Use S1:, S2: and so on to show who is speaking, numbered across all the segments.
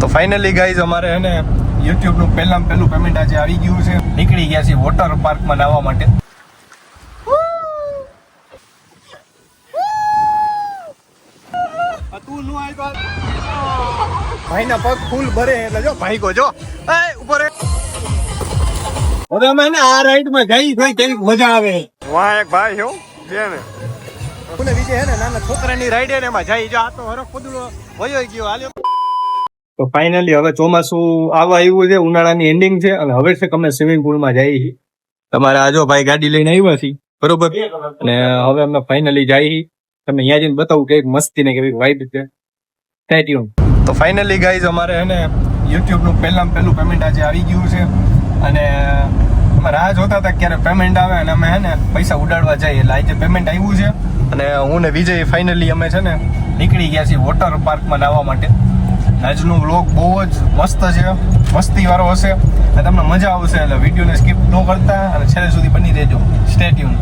S1: તો finally guys અમારે હે ને YouTube નું પહેલું પેમેન્ટ આજે આવી ગયું છે. નીકળી ગયા છે વોટર પાર્કમાં નાહવા માટે. ભાઈના પગ ફૂલ ભરે એટલે જો ભાઈ ગો જો ઉપર હવે અમે આ રાઈડ માં જઈ ભાઈ કેવી મજા આવે. વાહ એક ભાઈ છો છે ને કોને વિજય હે ને નાના છોકરાની રાઈડ હે ને એમાં જઈ જો આ તો હરખ પદુડો વયો ગયો હાલ્યો. તો ફાઇનલી હવે ચોમાસું આવવા આવ્યું છે, ઉનાળાની એન્ડિંગ છે અને હવે છે અમે સ્વિમિંગ પુલમાં જઈએ છીએ. તમારે આજો ભાઈ ગાડી લઈને આવ્યા છીએ બરોબર, અને હવે અમે ફાઇનલી જઈએ. તમને અહીંયા જઈને બતાવું કે મસ્તી ને કેવી વાઇબ છે. તો ફાઇનલી ગાઈઝ અમારે હે ને YouTube નું પહેલું પેમેન્ટ આજે આવી ગયું છે અને અમે રાહ જોતા હતા ક્યારે પેમેન્ટ આવે અને અમે હે ને પૈસા ઉડાડવા જઈએ. એટલે આજે પેમેન્ટ આવ્યું છે અને હું ને વિજય ફાઇનલી અમે છે ને નીકળી ગયા છીએ વોટર પાર્કમાં નાહવા માટે. આજનો વ્લોગ બહુ જ મસ્ત છે, મસ્તી વાળો હશે અને તમને મજા આવશે. એટલે વિડીયોને સ્કીપ ન કરતા અને છેલ્લે સુધી બની રહેજો. Stay tune.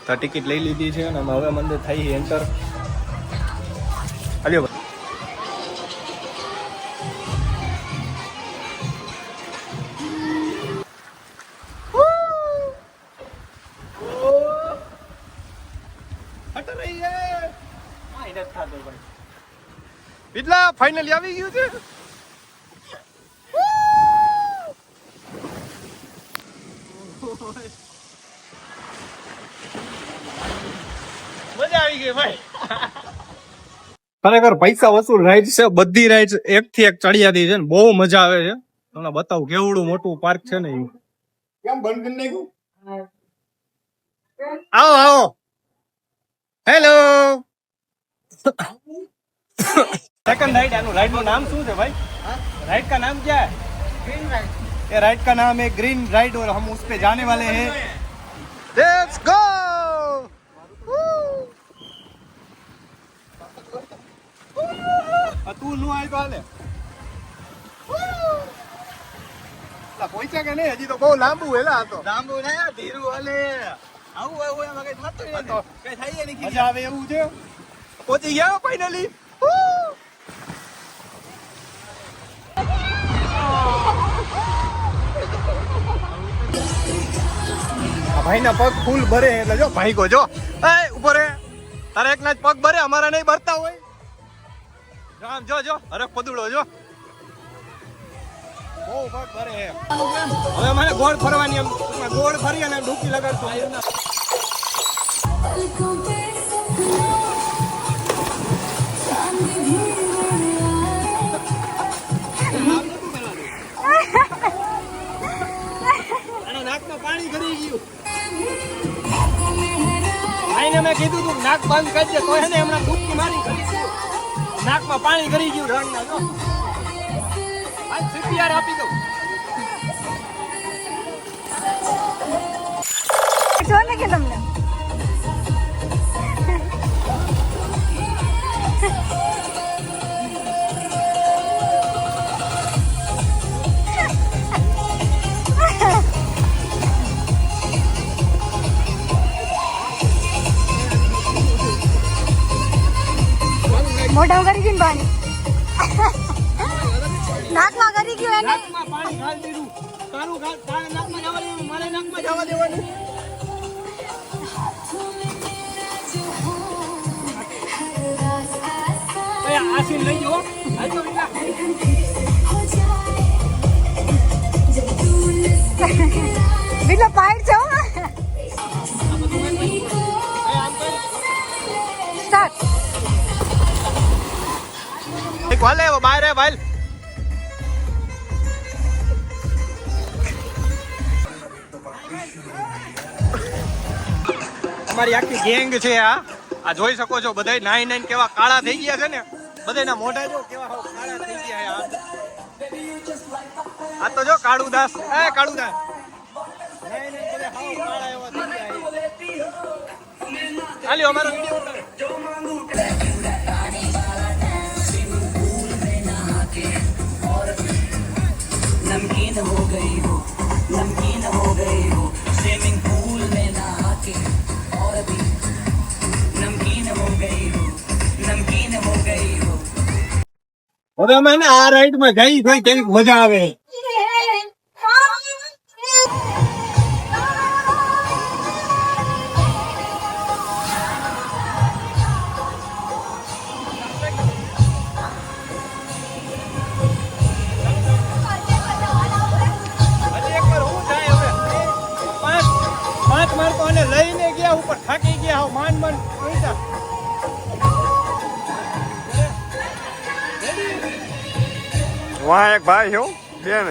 S1: તો ટિકિટ લઈ લીધી છે અને હવે મંદિર થઈ એન્ટર. હાલ્યો એટલા ફાઇનલી આવી ગયું છે. મજા આવી ગઈ ભાઈ. ખરેખર પૈસા વસૂલ રાઈડ છે, બધી રાઈડ એક થી એક ચડિયાતી છે ને બહુ મજા આવે છે. તમને બતાવું કેવડું મોટું પાર્ક છે ને. કેમ બંધ કરી નાખ્યું? आओ आओ हेलो सेकंड राइड है. राइड का नाम શું છે भाई? राइड का नाम क्या है? Green ride. ये राइड का नाम है ग्रीन राइड और हम उस पे जाने वाले हैं. Let's go. तू नु आई तो हाले પહોંચ્યા કે નહીં? હજી તો બહુ લાંબુ હેલા હતો. લાંબુ ને ધીરું હાલે. આવું આવું એમાં કઈ થતું નથી. કઈ થાય નહીં. મજા આવે એવું છે. પહોંચી ગયા ફાઇનલી. ભાઈ ના પગ ફૂલ ભરે એટલે જો ભાઈ ગો જો ઉપર તારે એક ના જ પગ ભરે, અમારા નહીં ભરતા હોય. આમ જો જો હરખ પદુડો જો બહુ પગ ભરે. હવે મને ગોળ ફરવાની, એમ ગોળ ફરી અને ડૂબકી લગાડશું. નાકમાં પાણી ગરી ગયું. ભાઈને મેં કીધું તું નાક બંધ કરી દે તો હે ને હમણાં ડૂબકી મારી નાકમાં પાણી ગરી ગયું. રંગના જો આ સીપીઆર આપી દઉં.
S2: જોને કે તમને મોઢા કરી ગયું પાણી. નાકમાં કરી ગયું એને.
S1: નાકમાં પાણી ખાલી દીધું. તારું તારા નાકમાં જવા દેવાનું, મારે નાકમાં જવા દેવાનું. આ સીન લઈ જવો. હાલો
S2: બીજો પાઈટ છે હો. સ્ટાર્ટ.
S1: એક વાલે બહાર હે ભાઈ. અમારી આખી ગેંગ છે આ જોઈ શકો છો. બધા નાઈ કેવા કાળા થઈ ગયા છે ને. બધાના મોઢા જો કેવા કાળા થઈ ગયા. આ તો જો કાળુદાસ. કાળુદાસ હાલ્યો અમારો વિડીયો. હવે અમે ને આ રાઈડ માં જઈ ભાઈ કેવી મજા આવે. પાંચ માર્કો અને લઈને ગયા ઉપર થાકી ગયા હાવ માંડ માંડ પૈસા. વાહ એક ભાઈ હો બેન